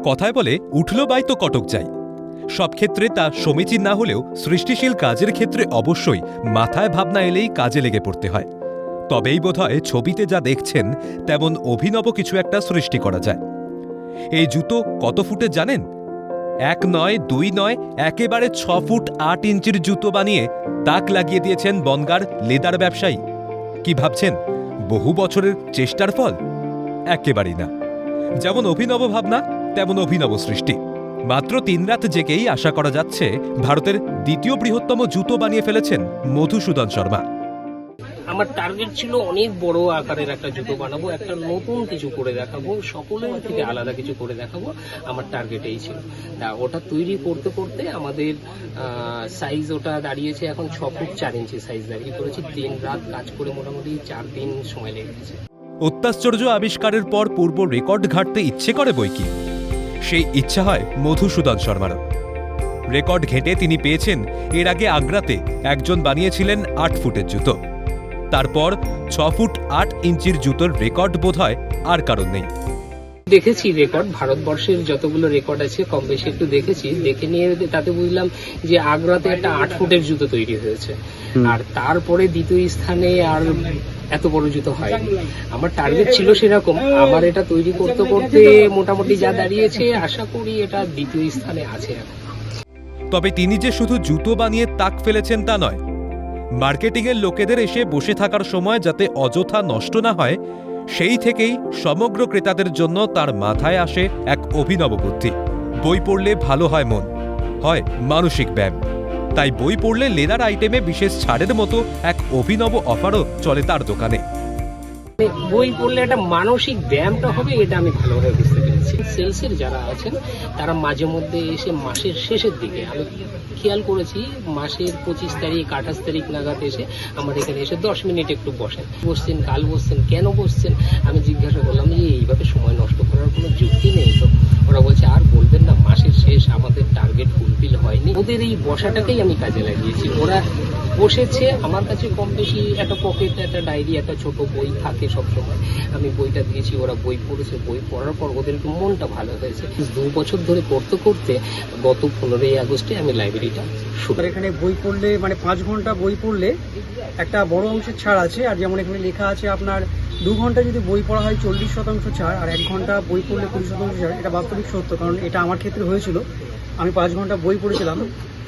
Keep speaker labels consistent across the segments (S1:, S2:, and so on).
S1: কথায় বলে উঠল বাই তো কটক যাই। সব ক্ষেত্রে তা সমীচীন না হলেও সৃষ্টিশীল কাজের ক্ষেত্রে অবশ্যই মাথায় ভাবনা এলেই কাজে লেগে পড়তে হয়। তবেই বোধহয় ছবিতে যা দেখছেন তেমন অভিনব কিছু একটা সৃষ্টি করা যায়। এই জুতো কত ফুটের জানেন? 1 নয় 2 নয়, একেবারে 6 ফুট 8 ইঞ্চির জুতো বানিয়ে তাক লাগিয়ে দিয়েছেন বনগাঁর লেদার ব্যবসায়ী। কি ভাবছেন বহু বছরের চেষ্টার ফল? একেবারেই না। যেমন অভিনব ভাবনা তেমন অভিনব সৃষ্টি। মাত্র 3 রাত জেগেই আশা করা যাচ্ছে ভারতের দ্বিতীয় বৃহত্তম জুতো বানিয়ে ফেলেছেন মধুসূদন শর্মা।
S2: আমার টার্গেট ছিল অনেক বড় আকারের একটা জুতো বানাবো, একটা নতুন কিছু করে দেখাবো, সকলের থেকে আলাদা কিছু করে দেখাবো। আমার টার্গেট এই ছিল। তা ওটা তৈরি করতে করতে আমাদের সাইজ ওটা দাঁড়িয়েছে এখন 6 ফুট 4 ইঞ্চি সাইজ দাঁড়িয়ে করেছি। 3 রাত কাজ করে মোটামুটি 4 দিন সময় লেগেছে।
S1: অত্যাশ্চর্য আবিষ্কারের পর পূর্ব রেকর্ড ঘাঁটতে ইচ্ছে করে বইকি। সেই ইচ্ছা হয় মধুসূদন শর্মারও। রেকর্ড ঘেঁটে তিনি পেয়েছেন এর আগে আগ্রাতে একজন বানিয়েছিলেন 8 ফুটের জুতো। তারপর 6 ফুট 8 ইঞ্চির জুতোর রেকর্ড বোধহয় আর কারণ নেই।
S2: দেখেছি রেকর্ড, ভারতবর্ষের যতগুলো রেকর্ড আছে কম বেশি একটু দেখেছি। দেখে নিয়ে তাতে বুঝলাম যে আগ্রাতে একটা 8 ফুটের জুতো তৈরি হয়েছে, আর তারপরে দ্বিতীয় স্থানে আর এত বড় জুতো হয়নি। আমার টার্গেট ছিল সেরকম। আমার এটা তৈরি করতে করতে মোটামুটি যা দাঁড়িয়েছে, আশা করি এটা দ্বিতীয় স্থানে আছে এখন।
S1: তবে তিনি যে শুধু জুতো বানিয়ে তাক ফেলেছেন তা নয়, মার্কেটিংয়ের লোকেদের এসে বসে থাকার সময় যাতে অযথা নষ্ট না হয় সেই থেকেই সমগ্র ক্রেতাদের জন্য তার মাথায় আসে এক অভিনব বুদ্ধি। বই পড়লে ভালো হয় মন, হয় মানসিক ব্যায়াম। তাই বই পড়লে লেদার আইটেমে বিশেষ ছাড়ের মতো এক অভিনব অফারও চলে তার দোকানে।
S2: বই পড়লে একটা মানসিক ব্যায়ামটা হবে, এটা আমি ভালোভাবে বুঝতে পেরেছি। সেলসের যারা আছেন তারা মাঝে মধ্যে এসে মাসের শেষের দিকে, আমি খেয়াল করেছি মাসের 25 তারিখ 28 তারিখ নাগাদ এসে আমার এখানে এসে 10 মিনিট একটু বসছেন, কাল বসছেন, কেন বসছেন? আমি জিজ্ঞাসা করলাম যে এইভাবে সময় নষ্ট করার কোনো যুক্তি নেই তো। ওরা বলছে আর বলবেন না, মাসের শেষ, আমাদের টার্গেট ফুলফিল হয়নি। ওদের এই বসাটাকেই আমি কাজে লাগিয়েছি। ওরা বসেছে, আমার কাছে কম বেশি একটা পকেট, একটা ডায়েরি, একটা ছোট বই থাকে সবসময়। আমি বইটা দিয়েছি, ওরা বই পড়েছে। বই পড়ার পর ওদের একটু মনটা ভালো হয়েছে। 2 বছর ধরে করতে করতে গত 15ই আগস্টে আমি লাইব্রেরিটা শুরু।
S3: এখানে বই পড়লে মানে 5 ঘন্টা বই পড়লে একটা বড় অংশের ছাড় আছে। আর যেমন এখানে লেখা আছে আপনার 2 ঘন্টা যদি বই পড়া হয় 40% ছাড়, আর 1 ঘন্টা বই পড়লে 20% ছাড়। এটা বাস্তবিক সত্য, কারণ এটা আমার ক্ষেত্রে হয়েছিল। আমি 5 ঘন্টা বই পড়েছিলাম,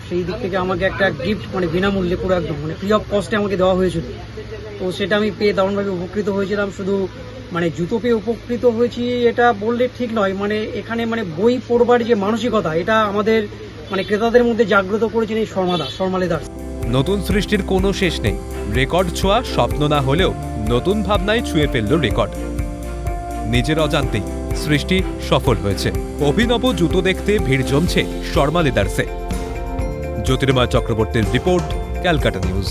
S3: সেই দিক থেকে আমাকে একটা গিফট মানে বিনামূল্যে পুরো একদম মানে ফ্রি অফ কস্টে আমাকে দেওয়া হয়েছিল। তো সেটা আমি পেয়ে দারুণভাবে উপকৃত হয়েছিলাম। শুধু মানে জুতো পেয়ে উপকৃত হয়েছি এটা বললে ঠিক নয়, মানে এখানে মানে বই পড়বার যে মানসিকতা, এটা আমাদের মানে ক্রেতাদের মধ্যে জাগ্রত করেছেন এই শর্মা লেদার।
S1: নতুন সৃষ্টির কোনো শেষ নেই। রেকর্ড ছোঁয়া স্বপ্ন না হলেও নতুন ভাবনায় ছুঁয়ে ফেলল রেকর্ড। নিজের অজান্তেই সৃষ্টি সফল হয়েছে। অভিনব জুতো দেখতে ভিড় জমছে শর্মা লেদার্সে। জ্যোতির্ময় চক্রবর্তীর রিপোর্ট, ক্যালকাটা নিউজ।